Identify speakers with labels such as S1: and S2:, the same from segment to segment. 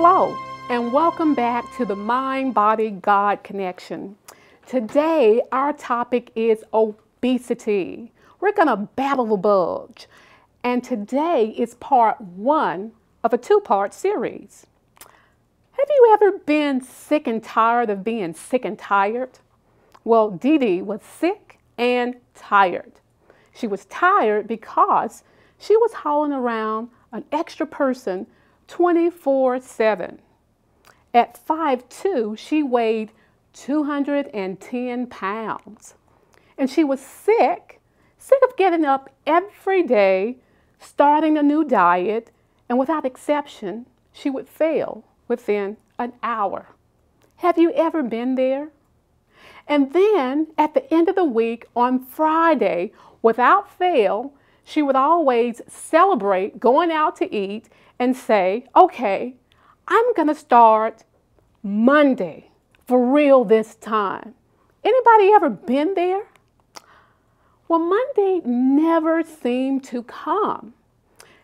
S1: Hello, and welcome back to the Mind-Body-God Connection. Today, our topic is obesity. We're going to battle the bulge. And today is part one of a two-part series. Have you ever been sick and tired of being sick and tired? Well, Dee Dee was sick and tired. She was tired because she was hauling around an extra person 24/7. At 5'2", she weighed 210 pounds. And she was sick of getting up every day, starting a new diet, and without exception, she would fail within an hour. Have you ever been there? And then at the end of the week, on Friday, without fail, she would always celebrate going out to eat and say, okay, I'm going to start Monday for real this time. Anybody ever been there? Well, Monday never seemed to come.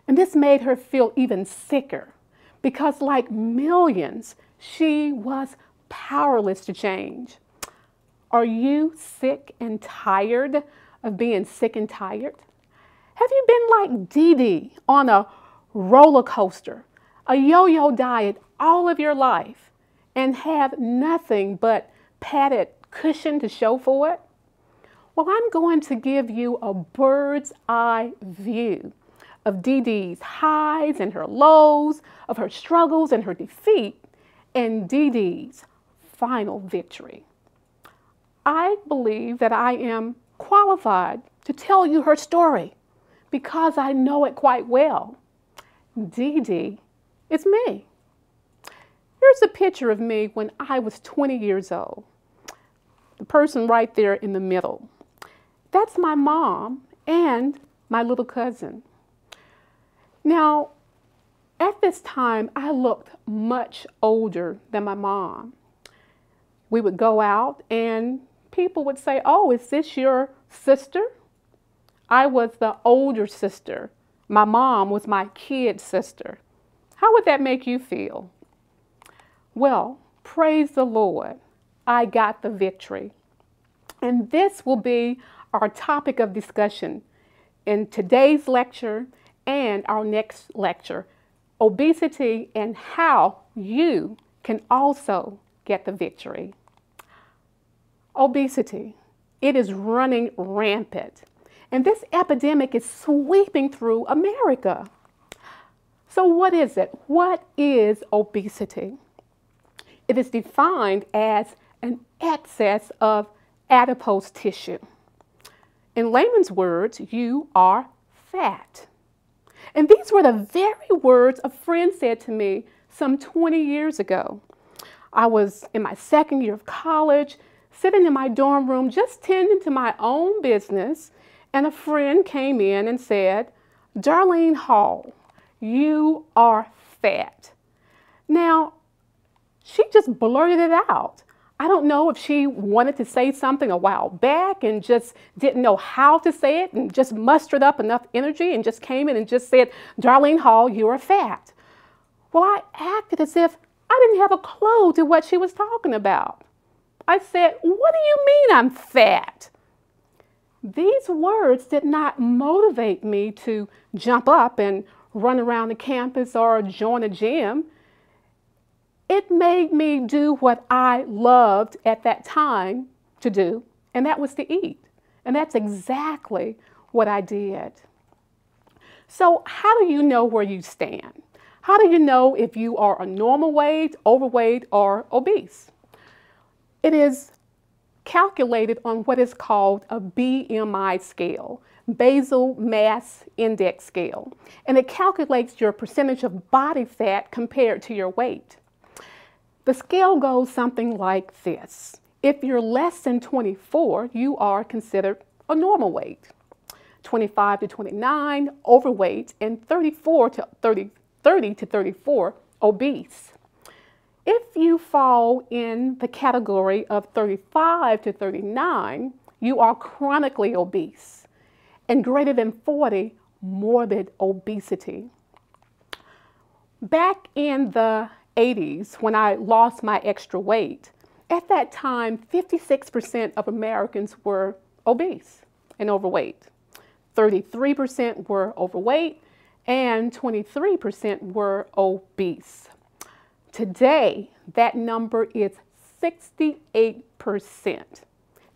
S1: And this made her feel even sicker because, like millions, she was powerless to change. Are you sick and tired of being sick and tired? Have you been like Dee Dee on a roller coaster, a yo-yo diet all of your life, and have nothing but padded cushion to show for it? Well, I'm going to give you a bird's eye view of Dee Dee's highs and her lows, of her struggles and her defeat, and Dee Dee's final victory. I believe that I am qualified to tell you her story because I know it quite well. Dee Dee is me. Here's a picture of me when I was 20 years old. The person right there in the middle. That's my mom and my little cousin. Now, at this time, I looked much older than my mom. We would go out and people would say, oh, is this your sister? I was the older sister. My mom was my kid sister. How would that make you feel? Well, praise the Lord, I got the victory. And this will be our topic of discussion in today's lecture and our next lecture, obesity and how you can also get the victory. Obesity, it is running rampant. And this epidemic is sweeping through America. So what is it? What is obesity? It is defined as an excess of adipose tissue. In layman's words, you are fat. And these were the very words a friend said to me some 20 years ago. I was in my second year of college, sitting in my dorm room, just tending to my own business, and a friend came in and said, Darlene Hall, you are fat. Now, she just blurted it out. I don't know if she wanted to say something a while back and just didn't know how to say it and just mustered up enough energy and just came in and just said, Darlene Hall, you are fat. Well, I acted as if I didn't have a clue to what she was talking about. I said, what do you mean I'm fat? These words did not motivate me to jump up and run around the campus or join a gym. It made me do what I loved at that time to do, and that was to eat. And that's exactly what I did. So how do you know where you stand? How do you know if you are a normal weight, overweight, or obese? It is calculated on what is called a BMI scale, basal mass index scale, and it calculates your percentage of body fat compared to your weight. The scale goes something like this. If you're less than 24, you are considered a normal weight. 25 to 29, overweight, and 30 to 34, obese. If you fall in the category of 35 to 39, you are chronically obese, and greater than 40, morbid obesity. Back in the 80s, when I lost my extra weight, at that time, 56% of Americans were obese and overweight. 33% were overweight and 23% were obese. Today, that number is 68%.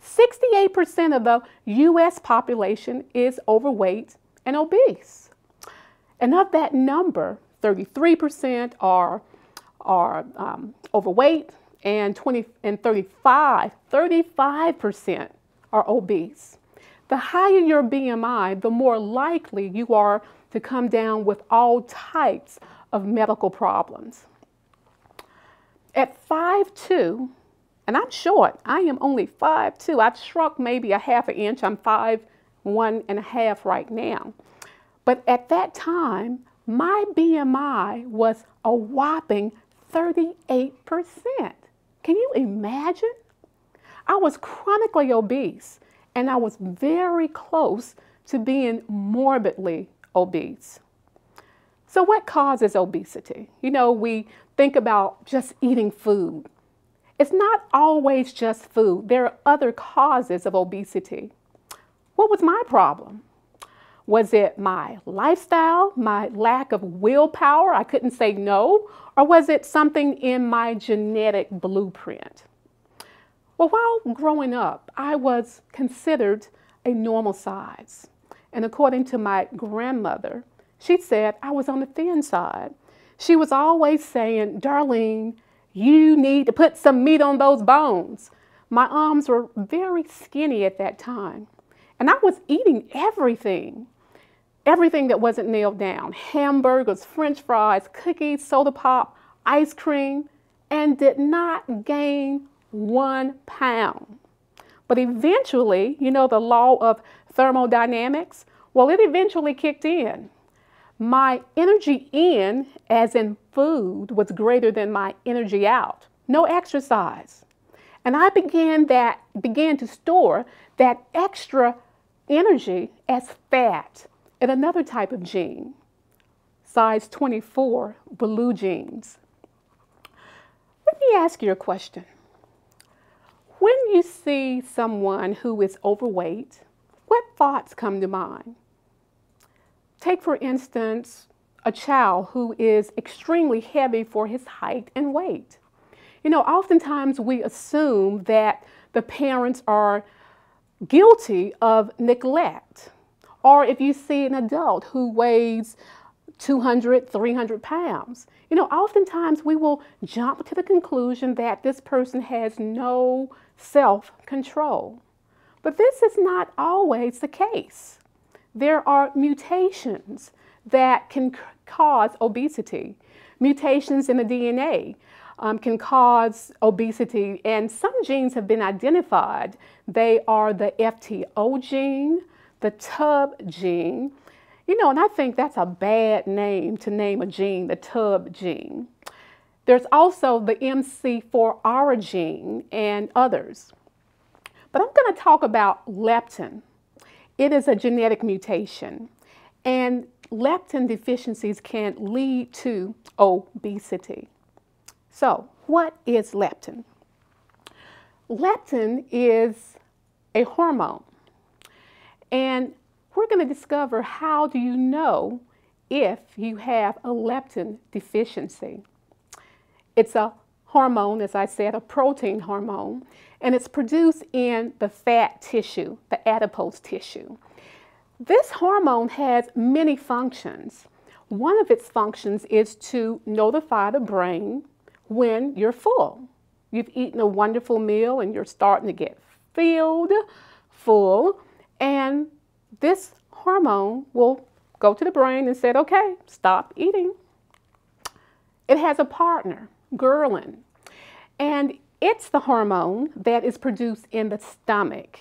S1: 68% of the U.S. population is overweight and obese. And of that number, 33% are overweight and 35% are obese. The higher your BMI, the more likely you are to come down with all types of medical problems. At 5'2", and I'm short, I am only 5'2". I've shrunk maybe a half an inch. I'm 5'1.5" right now. But at that time, my BMI was a whopping 38%. Can you imagine? I was chronically obese, and I was very close to being morbidly obese. So what causes obesity? You know, we think about just eating food. It's not always just food. There are other causes of obesity. What was my problem? Was it my lifestyle, my lack of willpower? I couldn't say no. Or was it something in my genetic blueprint? Well, while growing up, I was considered a normal size. And according to my grandmother, she said I was on the thin side. She was always saying, "Darlene, you need to put some meat on those bones." My arms were very skinny at that time. And I was eating everything that wasn't nailed down. Hamburgers, French fries, cookies, soda pop, ice cream, and did not gain 1 pound. But eventually, you know, the law of thermodynamics, well, it eventually kicked in. My energy in, as in food, was greater than my energy out. No exercise. And I began to store that extra energy as fat in another type of gene, size 24, blue genes. Let me ask you a question. When you see someone who is overweight, what thoughts come to mind? Take, for instance, a child who is extremely heavy for his height and weight. You know, oftentimes we assume that the parents are guilty of neglect. Or if you see an adult who weighs 200, 300 pounds, you know, oftentimes we will jump to the conclusion that this person has no self-control. But this is not always the case. There are mutations that can cause obesity. Mutations in the DNA can cause obesity, and some genes have been identified. They are the FTO gene, the TUB gene. You know, and I think that's a bad name to name a gene, the TUB gene. There's also the MC4R gene and others. But I'm going to talk about leptin. It is a genetic mutation, and leptin deficiencies can lead to obesity. So, what is leptin? Leptin is a hormone, and we're going to discover how do you know if you have a leptin deficiency. It's a hormone, as I said, a protein hormone, and it's produced in the fat tissue, the adipose tissue. This hormone has many functions. One of its functions is to notify the brain when you're full. You've eaten a wonderful meal and you're starting to get filled, full, and this hormone will go to the brain and say, okay, stop eating. It has a partner, ghrelin, and it's the hormone that is produced in the stomach.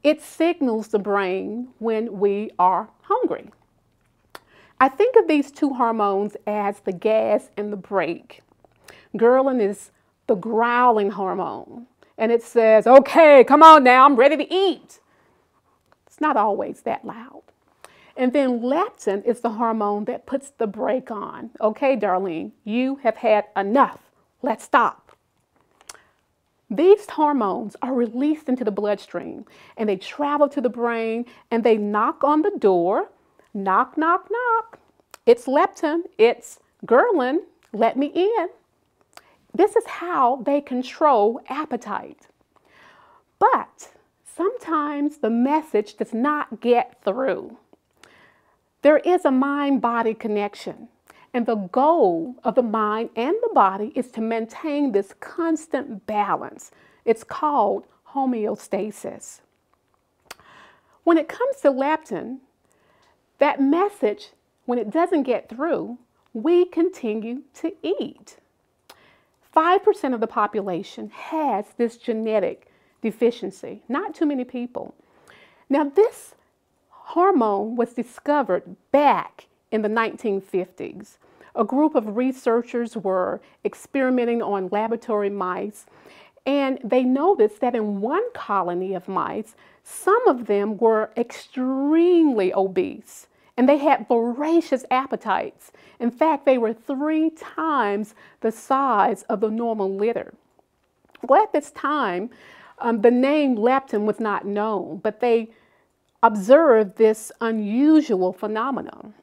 S1: It signals the brain when we are hungry. I think of these two hormones as the gas and the brake. Ghrelin is the growling hormone, and it says, okay, come on now, I'm ready to eat. It's not always that loud. And then leptin is the hormone that puts the brake on. Okay, Darlene, you have had enough. Let's stop. These hormones are released into the bloodstream and they travel to the brain and they knock on the door. Knock, knock, knock. It's leptin. It's Gerlin. Let me in. This is how they control appetite. But sometimes the message does not get through. There is a mind-body connection. And the goal of the mind and the body is to maintain this constant balance. It's called homeostasis. When it comes to leptin, that message, when it doesn't get through, we continue to eat. 5% of the population has this genetic deficiency, not too many people. Now, this hormone was discovered back in the 1950s. A group of researchers were experimenting on laboratory mice, and they noticed that in one colony of mice, some of them were extremely obese, and they had voracious appetites. In fact, they were 3 times the size of the normal litter. Well, at this time, the name leptin was not known, but they observed this unusual phenomenon.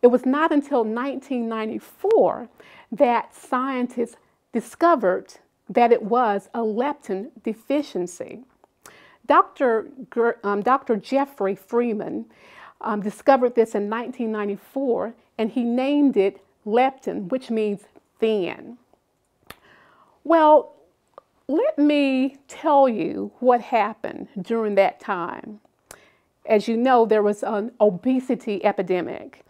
S1: It was not until 1994 that scientists discovered that it was a leptin deficiency. Dr. Jeffrey Freeman discovered this in 1994, and he named it leptin, which means thin. Well, let me tell you what happened during that time. As you know, there was an obesity epidemic.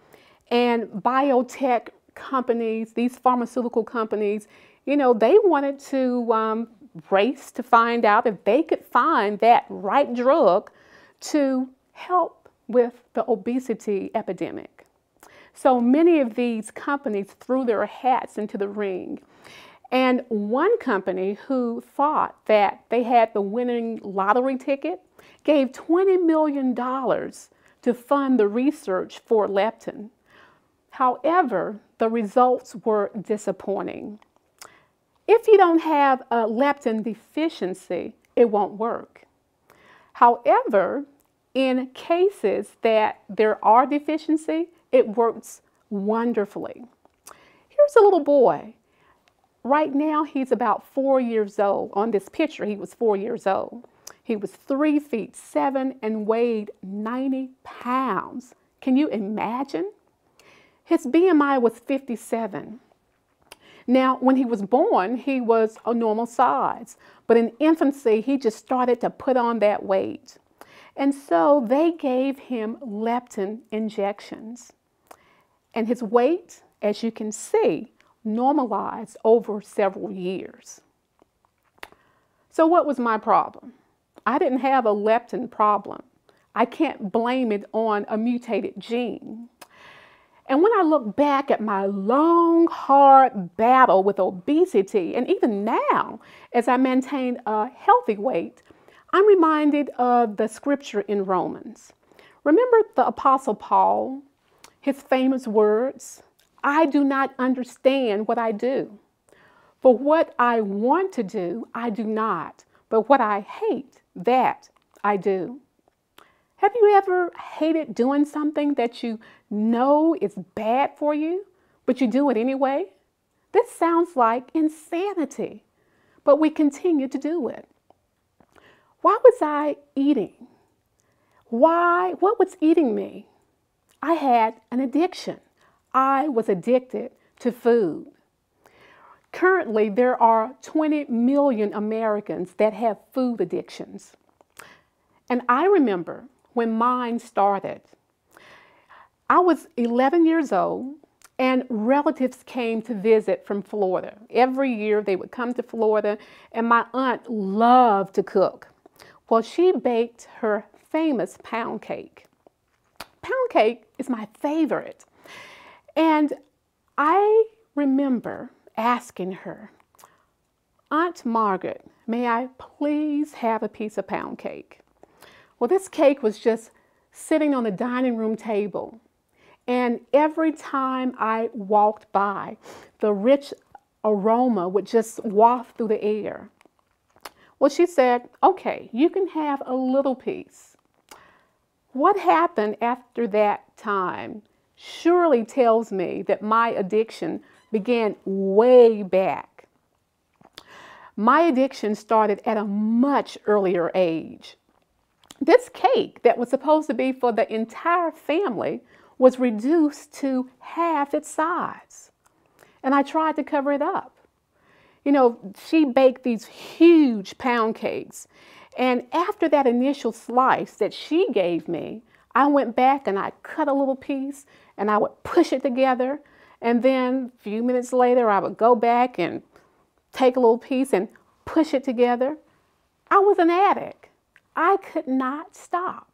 S1: And biotech companies, these pharmaceutical companies, you know, they wanted to race to find out if they could find that right drug to help with the obesity epidemic. So many of these companies threw their hats into the ring. And one company who thought that they had the winning lottery ticket gave $20 million to fund the research for leptin. However, the results were disappointing. If you don't have a leptin deficiency, it won't work. However, in cases that there are deficiency, it works wonderfully. Here's a little boy. Right now, he's about 4 years old. On this picture, he was 4 years old. He was 3 feet 7 and weighed 90 pounds. Can you imagine? His BMI was 57. Now, when he was born, he was a normal size. But in infancy, he just started to put on that weight. And so they gave him leptin injections. And his weight, as you can see, normalized over several years. So what was my problem? I didn't have a leptin problem. I can't blame it on a mutated gene. And when I look back at my long, hard battle with obesity, and even now, as I maintain a healthy weight, I'm reminded of the scripture in Romans. Remember the Apostle Paul, his famous words, "I do not understand what I do. For what I want to do, I do not. But what I hate, that I do." Have you ever hated doing something that you know is bad for you, but you do it anyway? This sounds like insanity, but we continue to do it. Why was I eating? What was eating me? I had an addiction. I was addicted to food. Currently, there are 20 million Americans that have food addictions. And I remember when mine started. I was 11 years old, and relatives came to visit from Florida. Every year they would come to Florida, and my aunt loved to cook. Well, she baked her famous pound cake. Pound cake is my favorite. And I remember asking her, "Aunt Margaret, may I please have a piece of pound cake?" Well, this cake was just sitting on the dining room table. And every time I walked by, the rich aroma would just waft through the air. Well, she said, okay, you can have a little piece. What happened after that time surely tells me that my addiction began way back. My addiction started at a much earlier age. This cake that was supposed to be for the entire family was reduced to half its size. And I tried to cover it up. You know, she baked these huge pound cakes. And after that initial slice that she gave me, I went back and I cut a little piece and I would push it together. And then a few minutes later, I would go back and take a little piece and push it together. I was an addict. I could not stop.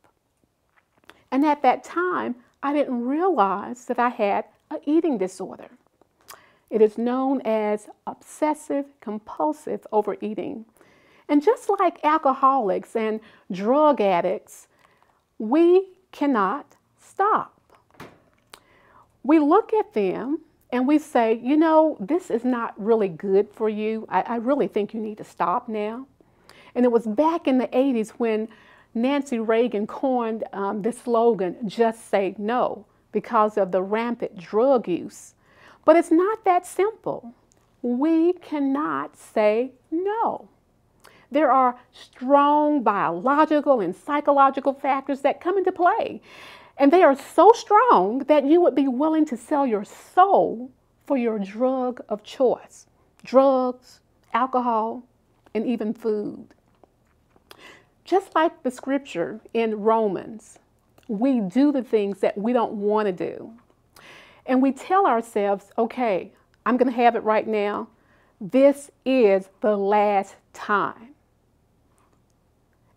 S1: And at that time, I didn't realize that I had an eating disorder. It is known as obsessive compulsive overeating. And just like alcoholics and drug addicts, we cannot stop. We look at them and we say, you know, this is not really good for you. I really think you need to stop now. And it was back in the 80s when Nancy Reagan coined this slogan, just say no, because of the rampant drug use. But it's not that simple. We cannot say no. There are strong biological and psychological factors that come into play. And they are so strong that you would be willing to sell your soul for your drug of choice. Drugs, alcohol, and even food. Just like the scripture in Romans, we do the things that we don't want to do. And we tell ourselves, okay, I'm going to have it right now. This is the last time.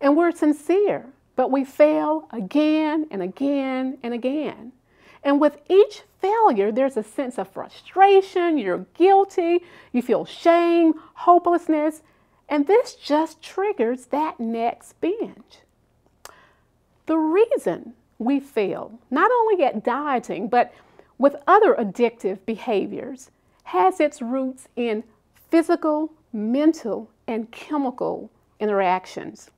S1: And we're sincere, but we fail again and again and again. And with each failure, there's a sense of frustration, you're guilty, you feel shame, hopelessness, and this just triggers that next binge. The reason we fail, not only at dieting, but with other addictive behaviors, has its roots in physical, mental, and chemical interactions.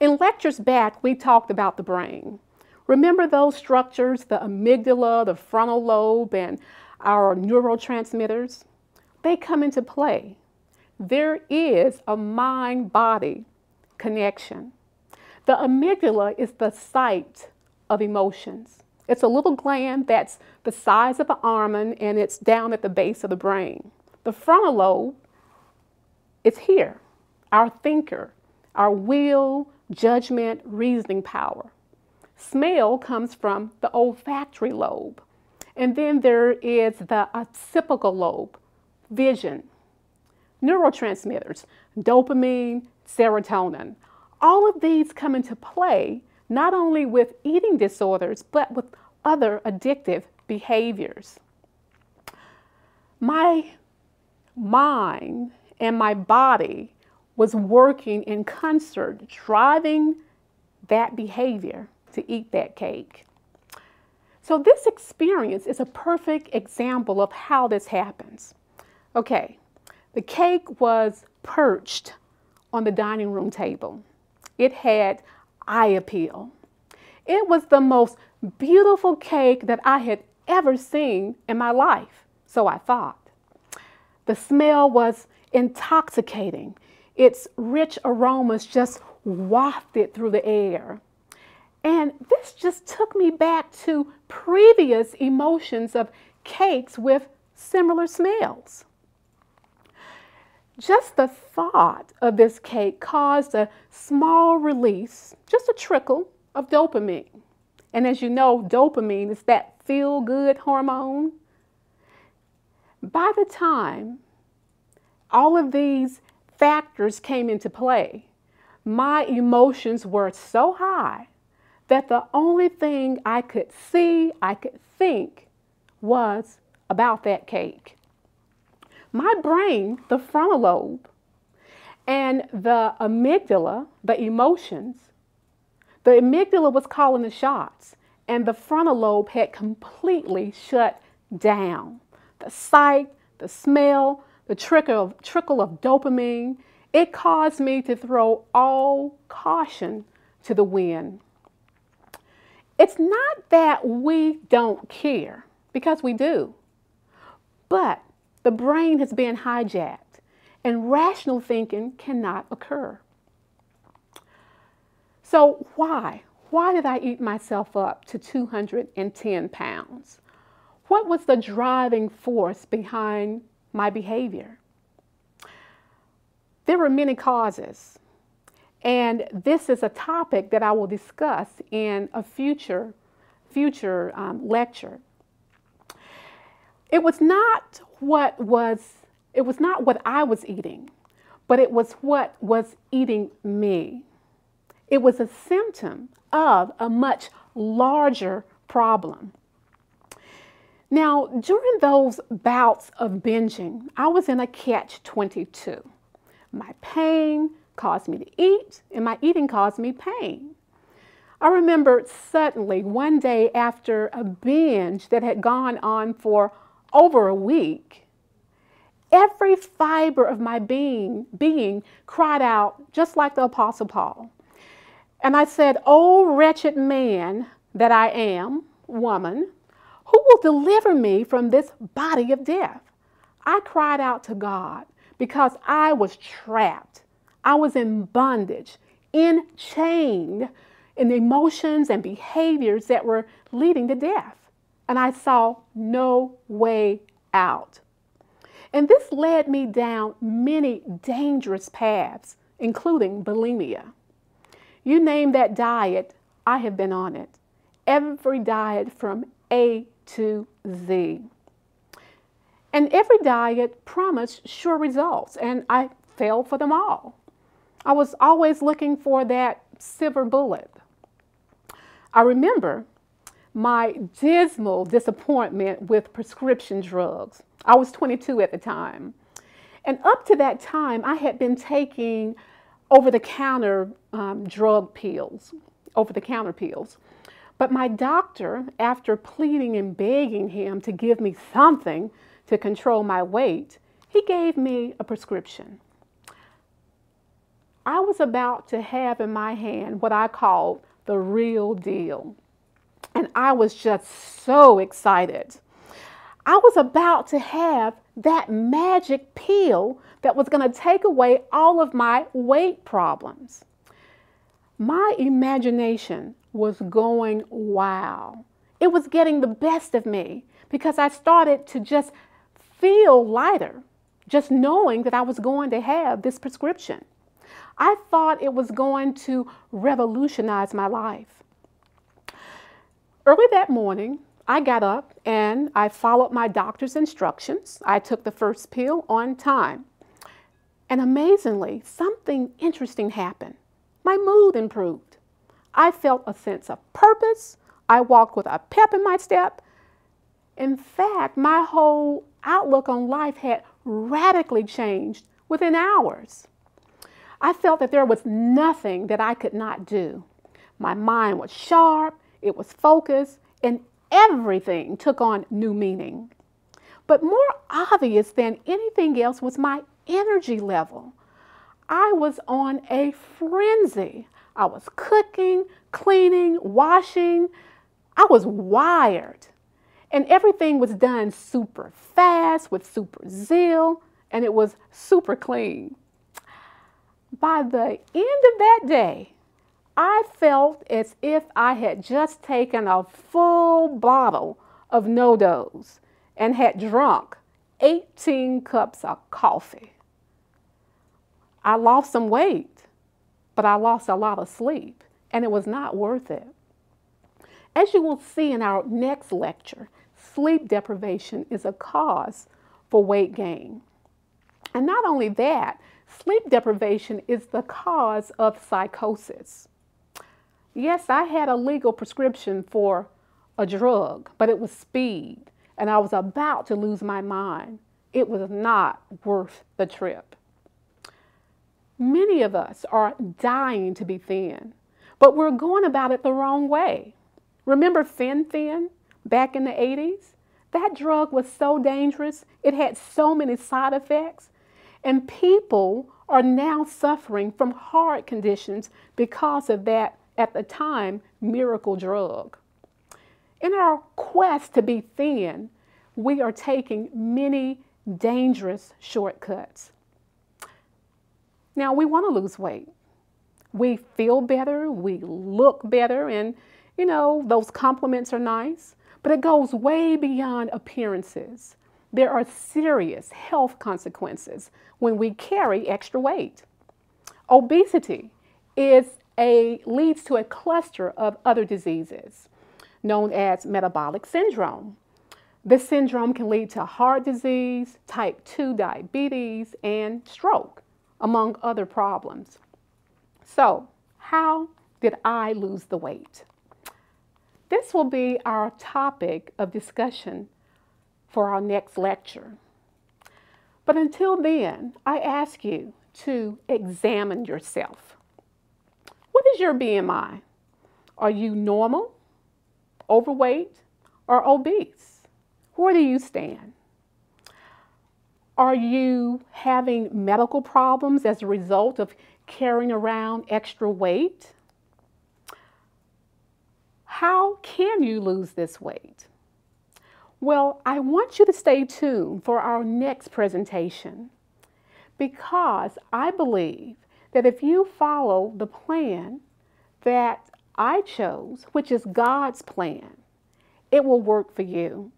S1: In lectures back, we talked about the brain. Remember those structures, the amygdala, the frontal lobe, and our neurotransmitters? They come into play. There is a mind-body connection. The amygdala is the site of emotions. It's a little gland that's the size of an almond and it's down at the base of the brain. The frontal lobe is here, our thinker, our will, judgment, reasoning power. Smell comes from the olfactory lobe. And then there is the occipital lobe, vision. Neurotransmitters, dopamine, serotonin. All of these come into play not only with eating disorders, but with other addictive behaviors. My mind and my body was working in concert, driving that behavior to eat that cake. So this experience is a perfect example of how this happens. Okay. The cake was perched on the dining room table. It had eye appeal. It was the most beautiful cake that I had ever seen in my life, so I thought. The smell was intoxicating. Its rich aromas just wafted through the air. And this just took me back to previous emotions of cakes with similar smells. Just the thought of this cake caused a small release, just a trickle of dopamine. And as you know, dopamine is that feel-good hormone. By the time all of these factors came into play, my emotions were so high that the only thing I could see, I could think, was about that cake. My brain, the frontal lobe, and the amygdala, the emotions, The amygdala was calling the shots, and the frontal lobe had completely shut down. The sight, the smell, the trickle of dopamine, it caused me to throw all caution to the wind. It's not that we don't care, because we do, but the brain has been hijacked, and rational thinking cannot occur. So why? Why did I eat myself up to 210 pounds? What was the driving force behind my behavior? There were many causes, and this is a topic that I will discuss in a future lecture. It was not what I was eating, but it was what was eating me. It was a symptom of a much larger problem. Now, during those bouts of binging, I was in a catch-22. My pain caused me to eat, and my eating caused me pain. I remember suddenly one day after a binge that had gone on for over a week, every fiber of my being cried out just like the Apostle Paul. And I said, "Oh, wretched man that I am, woman, who will deliver me from this body of death?" I cried out to God because I was trapped. I was in bondage, enchained in emotions and behaviors that were leading to death. And I saw no way out. And this led me down many dangerous paths, including bulimia. You name that diet, I have been on it. Every diet from A to Z. And every diet promised sure results, and I fell for them all. I was always looking for that silver bullet. I remember my dismal disappointment with prescription drugs. I was 22 at the time. And up to that time, I had been taking over-the-counter drug pills, over-the-counter pills. But my doctor, after pleading and begging him to give me something to control my weight, he gave me a prescription. I was about to have in my hand what I called the real deal. And I was just so excited. I was about to have that magic pill that was going to take away all of my weight problems. My imagination was going wild. It was getting the best of me because I started to just feel lighter, just knowing that I was going to have this prescription. I thought it was going to revolutionize my life. Early that morning, I got up and I followed my doctor's instructions. I took the first pill on time. And amazingly, something interesting happened. My mood improved. I felt a sense of purpose. I walked with a pep in my step. In fact, my whole outlook on life had radically changed within hours. I felt that there was nothing that I could not do. My mind was sharp, it was focused, and everything took on new meaning. But more obvious than anything else was my energy level. I was on a frenzy. I was cooking, cleaning, washing. I was wired. And everything was done super fast with super zeal, and it was super clean. By the end of that day, I felt as if I had just taken a full bottle of No-Dos and had drunk 18 cups of coffee. I lost some weight, but I lost a lot of sleep, and it was not worth it. As you will see in our next lecture, sleep deprivation is a cause for weight gain. And not only that, sleep deprivation is the cause of psychosis. Yes, I had a legal prescription for a drug, but it was speed, and I was about to lose my mind. It was not worth the trip. Many of us are dying to be thin, but we're going about it the wrong way. Remember fen-phen back in the 80s? That drug was so dangerous. It had so many side effects. And people are now suffering from heart conditions because of that, at the time, miracle drug. In our quest to be thin, we are taking many dangerous shortcuts. Now, we want to lose weight. We feel better, we look better, and those compliments are nice, but it goes way beyond appearances. There are serious health consequences when we carry extra weight. Obesity leads to a cluster of other diseases known as metabolic syndrome. This syndrome can lead to heart disease, type 2 diabetes, and stroke, among other problems. So, how did I lose the weight? This will be our topic of discussion for our next lecture. But until then, I ask you to examine yourself. What is your BMI? Are you normal, overweight, or obese? Where do you stand? Are you having medical problems as a result of carrying around extra weight? How can you lose this weight? Well, I want you to stay tuned for our next presentation, because I believe that if you follow the plan that I chose, which is God's plan, it will work for you.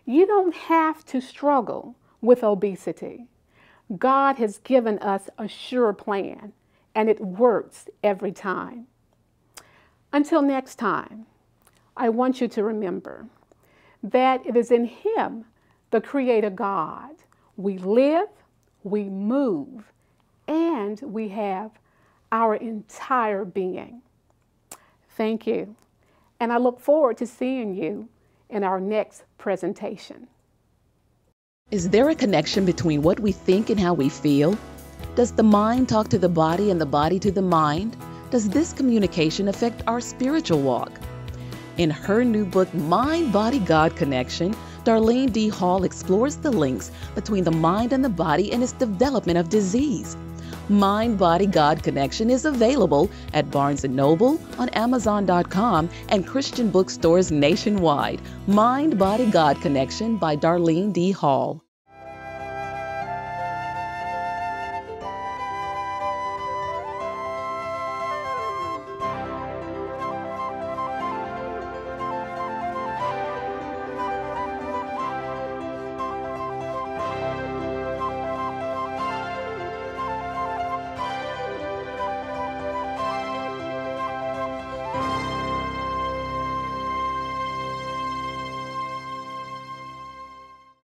S1: You don't have to struggle with obesity. God has given us a sure plan, and it works every time. Until next time, I want you to remember that it is in Him, the Creator God, we live, we move, and we have our entire being. Thank you, and I look forward to seeing you in our next presentation.
S2: Is there a connection between what we think and how we feel? Does the mind talk to the body and the body to the mind? Does this communication affect our spiritual walk? In her new book, Mind, Body, God Connection, Darlene D. Hall explores the links between the mind and the body and its development of disease. Mind, Body, God Connection is available at Barnes & Noble, on Amazon.com, and Christian bookstores nationwide. Mind, Body, God Connection by Darlene D. Hall.